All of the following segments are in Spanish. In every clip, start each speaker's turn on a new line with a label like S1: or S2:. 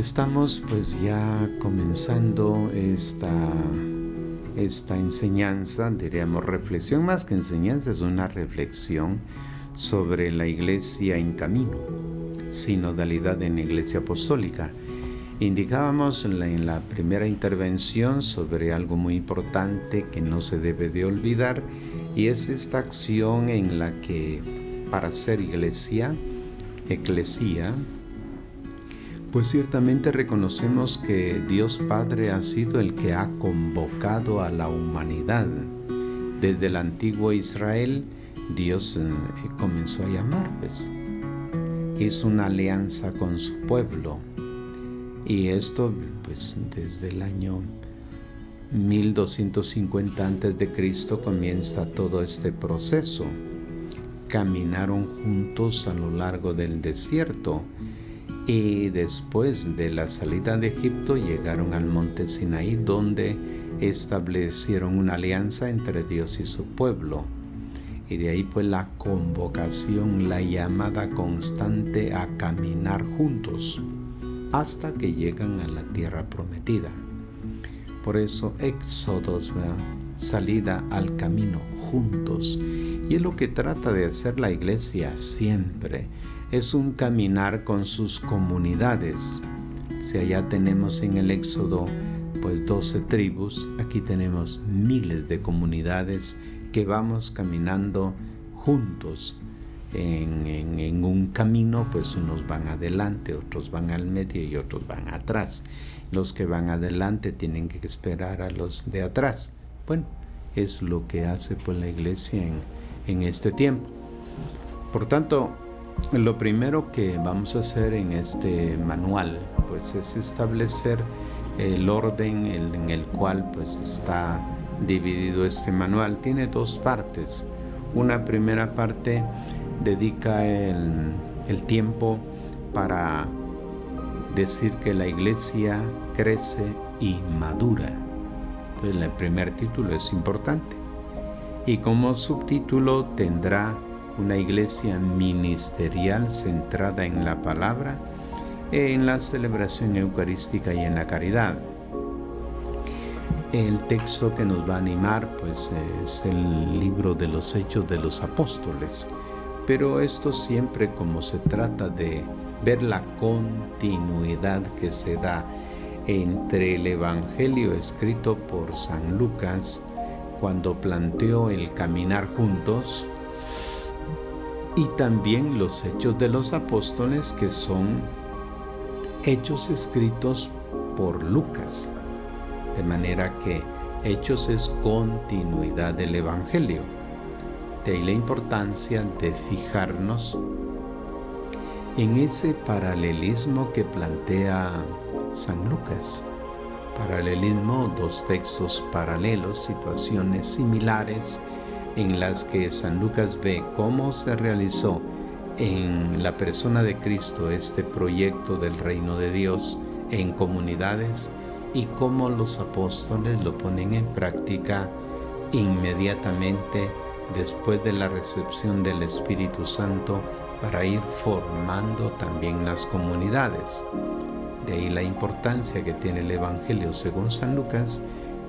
S1: Estamos pues ya comenzando esta enseñanza, diríamos reflexión, más que enseñanza, es una reflexión sobre la Iglesia en camino, sinodalidad en la Iglesia Apostólica. Indicábamos en la primera intervención sobre algo muy importante que no se debe de olvidar, y es esta acción en la que para ser eclesía, pues ciertamente reconocemos que Dios Padre ha sido el que ha convocado a la humanidad. Desde el antiguo Israel, Dios comenzó a llamar, pues. Hizo una alianza con su pueblo. Y esto, pues, desde el año 1250 a.C. comienza todo este proceso. Caminaron juntos a lo largo del desierto. Y después de la salida de Egipto llegaron al monte Sinaí, donde establecieron una alianza entre Dios y su pueblo. Y de ahí pues la convocación, la llamada constante a caminar juntos hasta que llegan a la tierra prometida. Por eso éxodos, salida al camino juntos. Y es lo que trata de hacer la Iglesia siempre. Es un caminar con sus comunidades. Si allá tenemos en el Éxodo pues 12 tribus, aquí tenemos miles de comunidades que vamos caminando juntos en un camino. Pues unos van adelante, otros van al medio y otros van atrás. Los que van adelante tienen que esperar a los de atrás. Bueno, es lo que hace pues la Iglesia en este tiempo. Por tanto, lo primero que vamos a hacer en este manual pues es establecer el orden en el cual pues está dividido este manual. Tiene dos partes. Una primera parte dedica el tiempo para decir que la Iglesia crece y madura. Entonces el primer título es importante. Y como subtítulo tendrá una iglesia ministerial centrada en la palabra, en la celebración eucarística y en la caridad. El texto que nos va a animar pues es el libro de los Hechos de los Apóstoles, pero esto siempre, como se trata de ver la continuidad que se da entre el Evangelio escrito por San Lucas cuando planteó el caminar juntos, y también los Hechos de los Apóstoles, que son hechos escritos por Lucas. De manera que Hechos es continuidad del Evangelio. De ahí la importancia de fijarnos en ese paralelismo que plantea San Lucas. Paralelismo, dos textos paralelos, situaciones similares, en las que San Lucas ve cómo se realizó en la persona de Cristo este proyecto del reino de Dios en comunidades, y cómo los apóstoles lo ponen en práctica inmediatamente después de la recepción del Espíritu Santo para ir formando también las comunidades. De ahí la importancia que tiene el Evangelio según San Lucas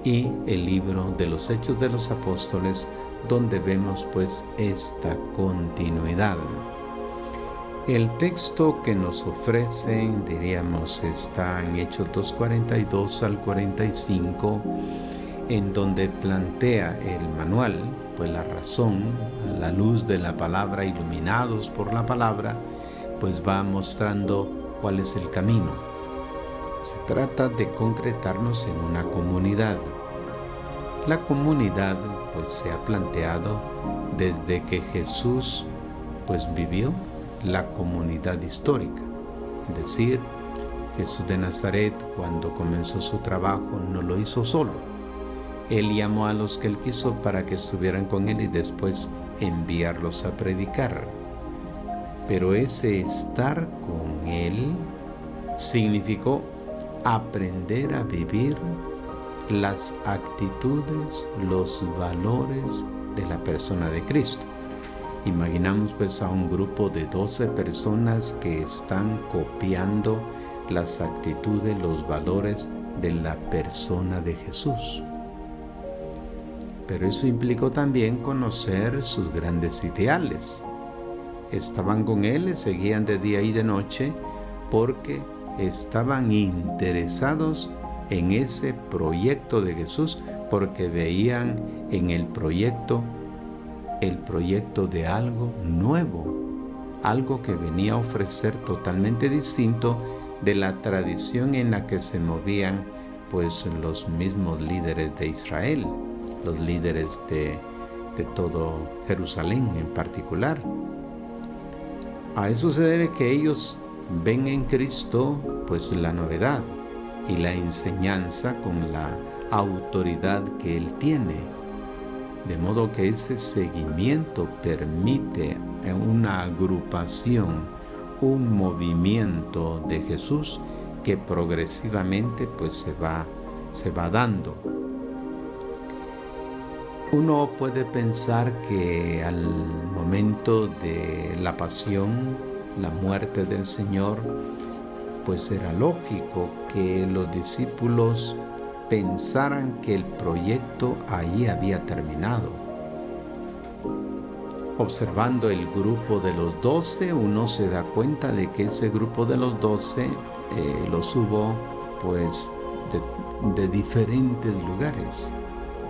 S1: y el libro de los Hechos de los Apóstoles, donde vemos pues esta continuidad. El texto que nos ofrecen, diríamos, está en Hechos 2:42 al 45, en donde plantea el manual, pues la razón, a la luz de la palabra, iluminados por la palabra, pues va mostrando cuál es el camino. Se trata de concretarnos en una comunidad. La comunidad pues se ha planteado desde que Jesús pues vivió la comunidad histórica. Es decir, Jesús de Nazaret, cuando comenzó su trabajo, no lo hizo solo. Él llamó a los que él quiso para que estuvieran con él y después enviarlos a predicar. Pero ese estar con él significó aprender a vivir las actitudes, los valores de la persona de Cristo. Imaginamos pues a un grupo de 12 personas que están copiando las actitudes, los valores de la persona de Jesús. Pero eso implicó también conocer sus grandes ideales. Estaban con él, le seguían de día y de noche porque estaban interesados en ese proyecto de Jesús, porque veían en el proyecto de algo nuevo, algo que venía a ofrecer totalmente distinto de la tradición en la que se movían pues los mismos líderes de Israel, los líderes de todo Jerusalén en particular. A eso se debe que ellos ven en Cristo pues la novedad y la enseñanza con la autoridad que Él tiene. De modo que ese seguimiento permite una agrupación, un movimiento de Jesús que progresivamente pues se va dando. Uno puede pensar que al momento de la pasión, la muerte del Señor, pues era lógico que los discípulos pensaran que el proyecto allí había terminado. Observando el grupo de los 12, uno se da cuenta de que ese grupo de los 12 los hubo pues de diferentes lugares.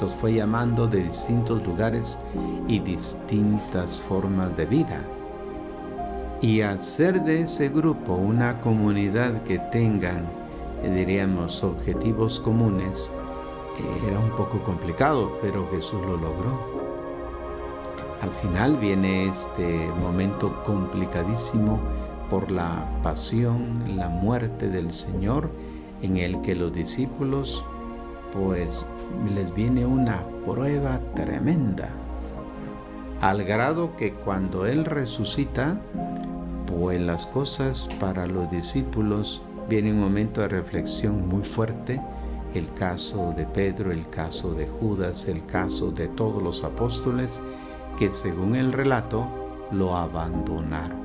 S1: Los fue llamando de distintos lugares y distintas formas de vida. Y hacer de ese grupo una comunidad que tengan, diríamos, objetivos comunes, era un poco complicado, pero Jesús lo logró. Al final viene este momento complicadísimo por la pasión, la muerte del Señor, en el que los discípulos, pues, les viene una prueba tremenda, al grado que cuando Él resucita, pues las cosas para los discípulos viene un momento de reflexión muy fuerte. El caso de Pedro, el caso de Judas, el caso de todos los apóstoles que según el relato lo abandonaron.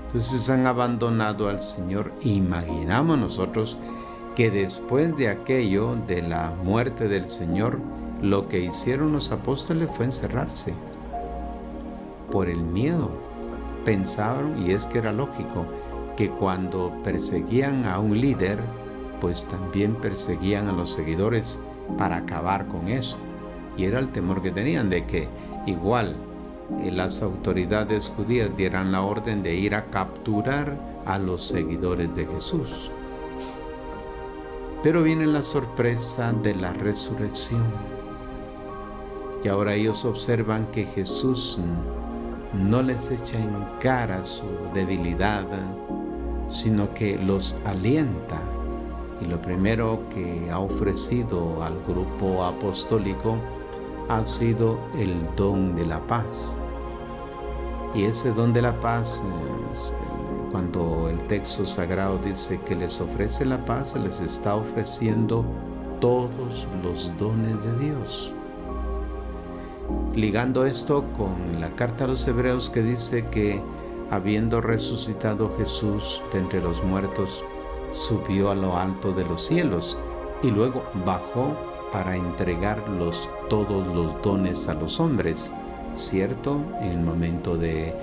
S1: Entonces han abandonado al Señor. Imaginamos nosotros que después de aquello, de la muerte del Señor, lo que hicieron los apóstoles fue encerrarse por el miedo. Pensaron, y es que era lógico, que cuando perseguían a un líder, pues también perseguían a los seguidores para acabar con eso. Y era el temor que tenían de que igual las autoridades judías dieran la orden de ir a capturar a los seguidores de Jesús. Pero viene la sorpresa de la resurrección. Y ahora ellos observan que Jesús no les echa en cara su debilidad, sino que los alienta. Y lo primero que ha ofrecido al grupo apostólico ha sido el don de la paz. Y ese don de la paz, cuando el texto sagrado dice que les ofrece la paz, les está ofreciendo todos los dones de Dios. Ligando esto con la carta a los Hebreos, que dice que habiendo resucitado Jesús de entre los muertos, subió a lo alto de los cielos y luego bajó para entregar todos los dones a los hombres, ¿cierto? En el momento de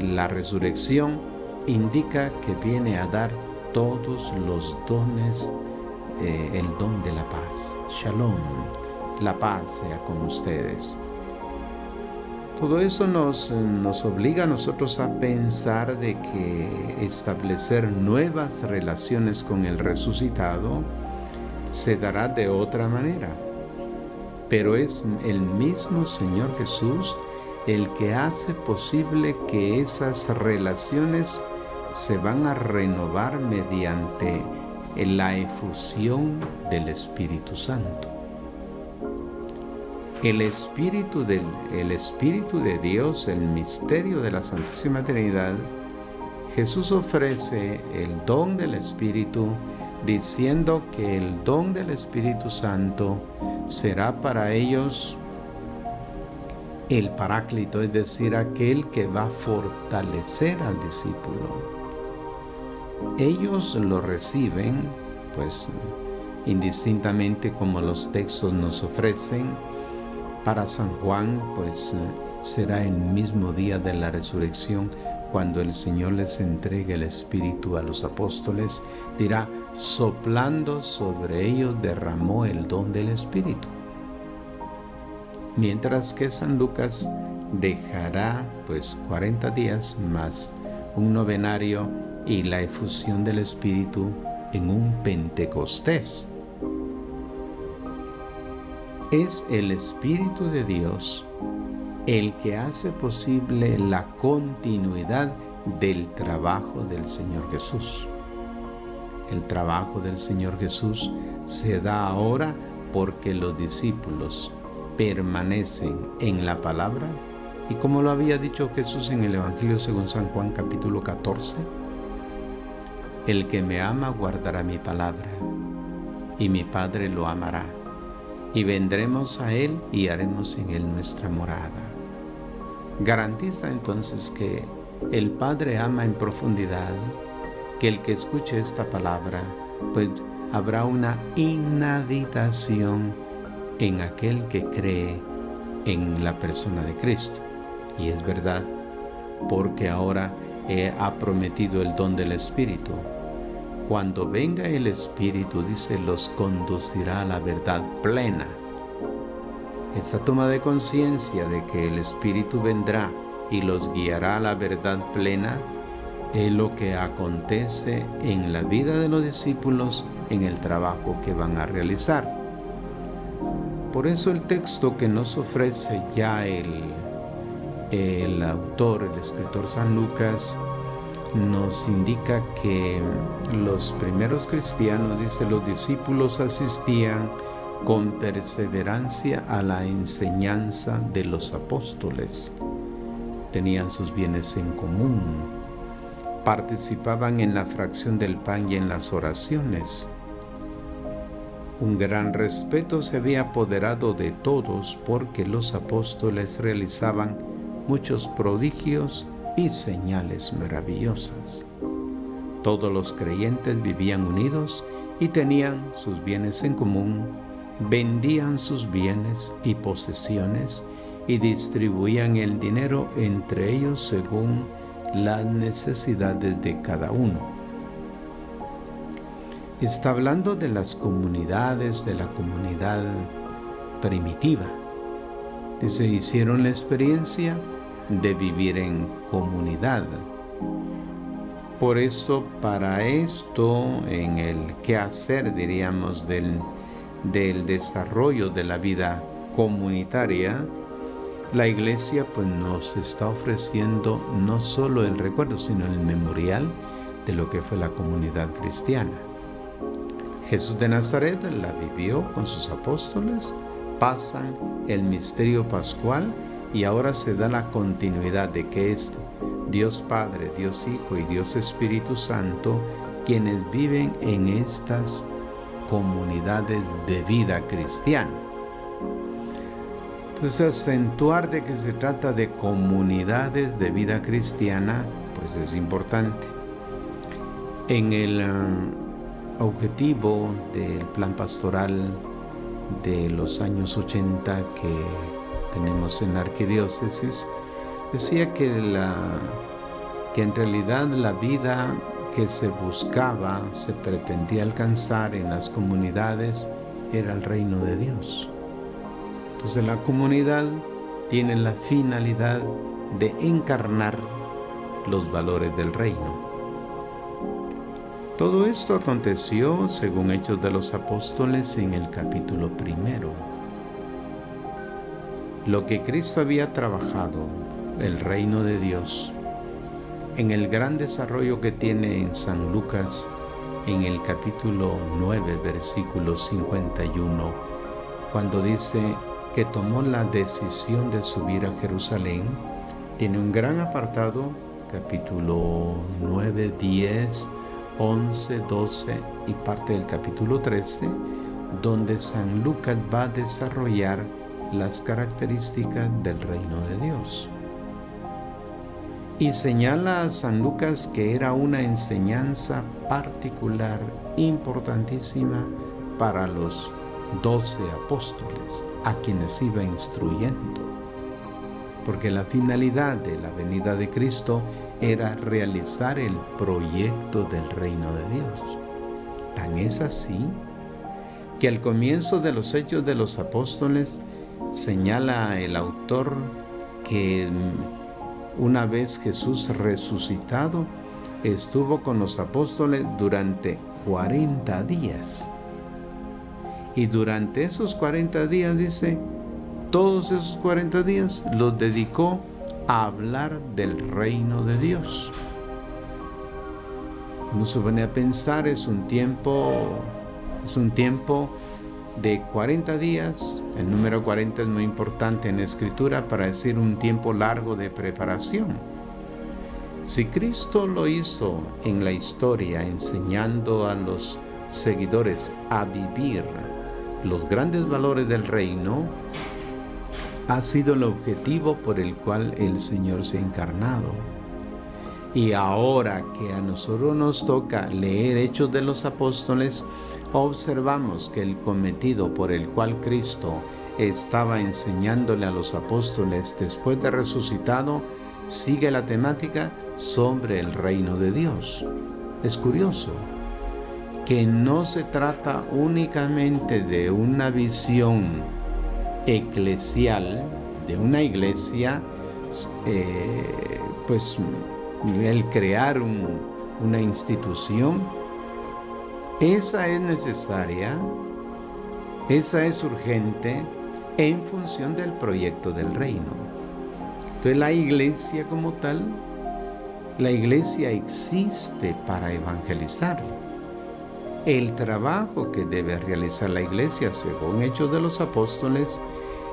S1: la resurrección indica que viene a dar todos los dones, el don de la paz. Shalom, la paz sea con ustedes. Todo eso nos obliga a nosotros a pensar de que establecer nuevas relaciones con el resucitado se dará de otra manera. Pero es el mismo Señor Jesús el que hace posible que esas relaciones se van a renovar mediante la efusión del Espíritu Santo. El Espíritu de Dios, el misterio de la Santísima Trinidad, Jesús ofrece el don del Espíritu, diciendo que el don del Espíritu Santo será para ellos el Paráclito, es decir, aquel que va a fortalecer al discípulo. Ellos lo reciben, pues, indistintamente como los textos nos ofrecen. Para San Juan, pues, será el mismo día de la resurrección cuando el Señor les entregue el Espíritu a los apóstoles. Dirá, soplando sobre ellos derramó el don del Espíritu. Mientras que San Lucas dejará, pues, 40 días más un novenario y la efusión del Espíritu en un Pentecostés. Es el Espíritu de Dios el que hace posible la continuidad del trabajo del Señor Jesús. El trabajo del Señor Jesús se da ahora porque los discípulos permanecen en la palabra, y como lo había dicho Jesús en el Evangelio según San Juan capítulo 14, el que me ama guardará mi palabra, y mi Padre lo amará, y vendremos a él y haremos en él nuestra morada. Garantiza entonces que el Padre ama en profundidad, que el que escuche esta palabra, pues habrá una inhabitación en aquel que cree en la persona de Cristo. Y es verdad, porque ahora ha prometido el don del Espíritu. Cuando venga el Espíritu, dice, los conducirá a la verdad plena. Esta toma de conciencia de que el Espíritu vendrá y los guiará a la verdad plena es lo que acontece en la vida de los discípulos en el trabajo que van a realizar. Por eso el texto que nos ofrece ya el autor, el escritor San Lucas, nos indica que los primeros cristianos, dice, los discípulos asistían con perseverancia a la enseñanza de los apóstoles. Tenían sus bienes en común, participaban en la fracción del pan y en las oraciones. Un gran respeto se había apoderado de todos porque los apóstoles realizaban muchos prodigios y señales maravillosas. Todos los creyentes vivían unidos y tenían sus bienes en común, vendían sus bienes y posesiones y distribuían el dinero entre ellos según las necesidades de cada uno. Está hablando de las comunidades, de la comunidad primitiva. Dice, hicieron la experiencia de vivir en comunidad. Por eso, para esto, en el quehacer, diríamos, del desarrollo de la vida comunitaria, la Iglesia pues nos está ofreciendo no solo el recuerdo, sino el memorial de lo que fue la comunidad cristiana. Jesús de Nazaret la vivió con sus apóstoles, pasan el misterio pascual y ahora se da la continuidad de que es Dios Padre, Dios Hijo y Dios Espíritu Santo quienes viven en estas comunidades de vida cristiana. Entonces, acentuar de que se trata de comunidades de vida cristiana, pues es importante. En el objetivo del plan pastoral de los años 80 que tenemos en la arquidiócesis, decía que en realidad la vida que se buscaba, se pretendía alcanzar en las comunidades, era el reino de Dios. Entonces la comunidad tiene la finalidad de encarnar los valores del reino. Todo esto aconteció, según Hechos de los Apóstoles, en el capítulo 1. Lo que Cristo había trabajado, el reino de Dios, en el gran desarrollo que tiene en San Lucas, en el capítulo 9, versículo 51, cuando dice que tomó la decisión de subir a Jerusalén, tiene un gran apartado, capítulo 9, 10, 11, 12 y parte del capítulo 13, donde San Lucas va a desarrollar las características del reino de Dios. Y señala a San Lucas que era una enseñanza particular, importantísima para los 12 apóstoles, a quienes iba instruyendo. Porque la finalidad de la venida de Cristo era realizar el proyecto del reino de Dios. Tan es así que al comienzo de los Hechos de los Apóstoles señala el autor que una vez Jesús resucitado estuvo con los apóstoles durante 40 días. Y durante esos 40 días, dice, todos esos 40 días los dedicó a hablar del reino de Dios. Uno se pone a pensar, es un tiempo de 40 días. El número 40 es muy importante en la Escritura para decir un tiempo largo de preparación. Si Cristo lo hizo en la historia, enseñando a los seguidores a vivir los grandes valores del reino, ha sido el objetivo por el cual el Señor se ha encarnado. Y ahora que a nosotros nos toca leer Hechos de los Apóstoles, observamos que el cometido por el cual Cristo estaba enseñándole a los apóstoles después de resucitado sigue la temática sobre el reino de Dios. Es curioso que no se trata únicamente de una visión eclesial, de una iglesia, el crear una institución. Esa es necesaria, esa es urgente en función del proyecto del reino. Entonces la iglesia como tal, la iglesia existe para evangelizar. El trabajo que debe realizar la iglesia, según Hechos de los Apóstoles,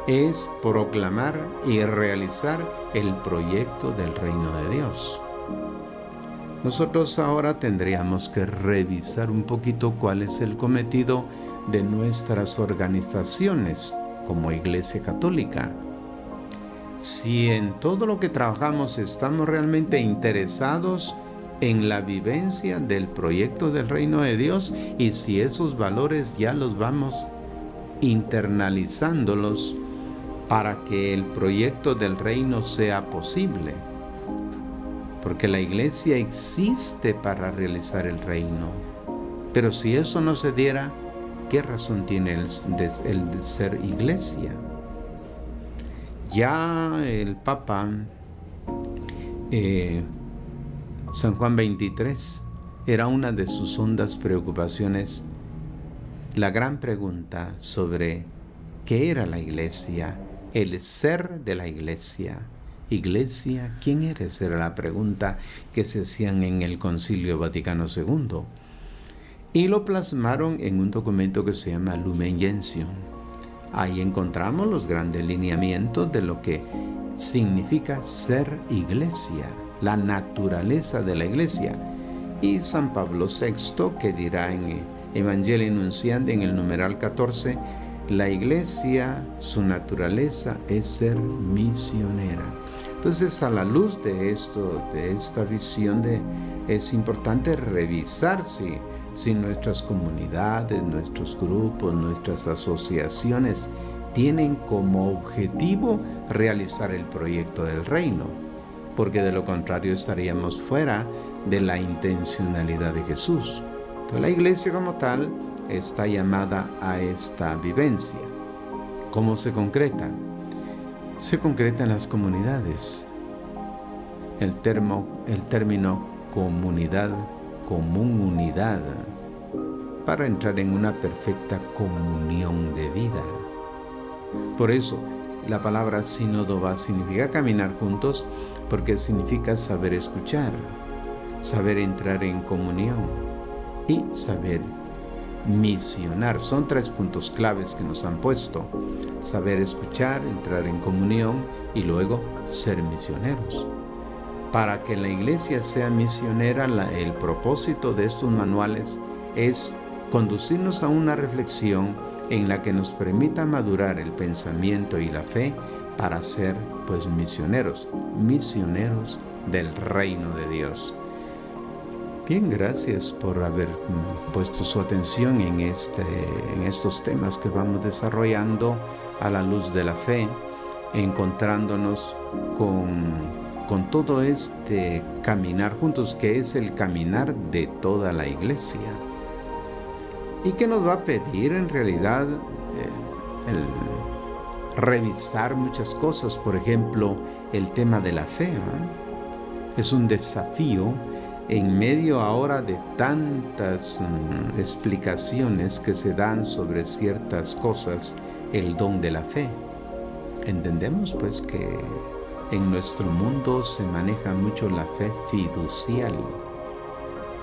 S1: es proclamar y realizar el proyecto del reino de Dios. Nosotros ahora tendríamos que revisar un poquito cuál es el cometido de nuestras organizaciones como Iglesia Católica. Si en todo lo que trabajamos estamos realmente interesados en la vivencia del proyecto del reino de Dios y si esos valores ya los vamos internalizándolos para que el proyecto del reino sea posible. Porque la iglesia existe para realizar el reino. Pero si eso no se diera, ¿qué razón tiene el de ser iglesia? Ya el Papa San Juan XXIII era una de sus hondas preocupaciones la gran pregunta sobre qué era la iglesia, el ser de la iglesia. Iglesia, ¿quién eres? Era la pregunta que se hacían en el Concilio Vaticano II. Y lo plasmaron en un documento que se llama Lumen Gentium. Ahí encontramos los grandes lineamientos de lo que significa ser iglesia, la naturaleza de la iglesia. Y San Pablo VI, que dirá en Evangelii Nuntiandi en el numeral 14, la iglesia, su naturaleza es ser misionera. Entonces, a la luz de esto, de esta visión, es importante revisar si nuestras comunidades, nuestros grupos, nuestras asociaciones tienen como objetivo realizar el proyecto del reino, porque de lo contrario estaríamos fuera de la intencionalidad de Jesús. Entonces, la iglesia como tal está llamada a esta vivencia. ¿Cómo se concreta? Se concreta en las comunidades. El término comunidad, común unidad, para entrar en una perfecta comunión de vida. Por eso, la palabra sínodo va a significar caminar juntos, porque significa saber escuchar, saber entrar en comunión y saber misionar. Son 3 puntos claves que nos han puesto: saber escuchar, entrar en comunión y luego ser misioneros. Para que la iglesia sea misionera, el propósito de estos manuales es conducirnos a una reflexión en la que nos permita madurar el pensamiento y la fe para ser misioneros del reino de Dios. Bien, gracias por haber puesto su atención en estos temas que vamos desarrollando a la luz de la fe, encontrándonos con todo este caminar juntos, que es el caminar de toda la iglesia, y que nos va a pedir en realidad el revisar muchas cosas. Por ejemplo, el tema de la fe, ¿no? Es un desafío en medio ahora de tantas explicaciones que se dan sobre ciertas cosas, el don de la fe. Entendemos pues que en nuestro mundo se maneja mucho la fe fiducial.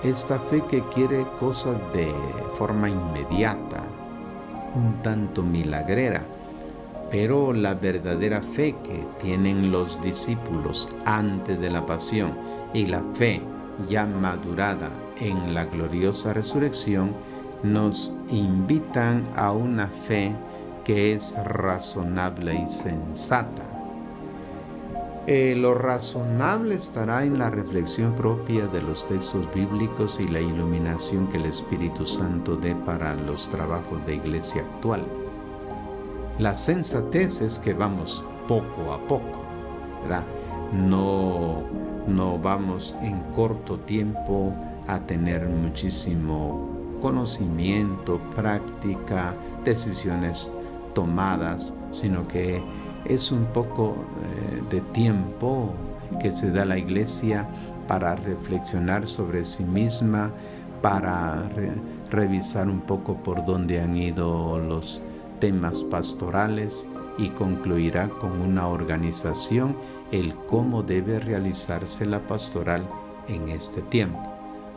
S1: Esta fe que quiere cosas de forma inmediata, un tanto milagrera. Pero la verdadera fe que tienen los discípulos antes de la pasión y la fe ya madurada en la gloriosa resurrección, nos invitan a una fe que es razonable y sensata. Lo razonable estará en la reflexión propia de los textos bíblicos y la iluminación que el Espíritu Santo dé para los trabajos de iglesia actual. La sensatez es que vamos poco a poco, ¿verdad? No vamos en corto tiempo a tener muchísimo conocimiento, práctica, decisiones tomadas, sino que es un poco de tiempo que se da a la iglesia para reflexionar sobre sí misma, para revisar un poco por dónde han ido los temas pastorales, y concluirá con una organización el cómo debe realizarse la pastoral en este tiempo.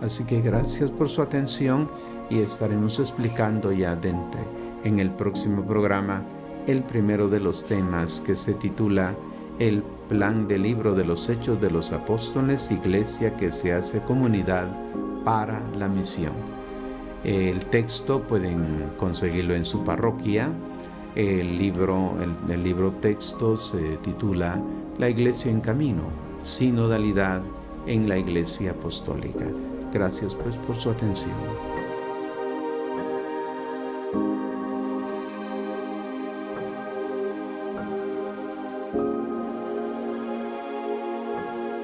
S1: Así que gracias por su atención, y estaremos explicando ya en el próximo programa el primero de los temas, que se titula El plan del libro de los Hechos de los Apóstoles, iglesia que se hace comunidad para la misión. El texto pueden conseguirlo en su parroquia. El libro texto se titula La Iglesia en Camino, sinodalidad en la Iglesia Apostólica. Gracias pues por su atención.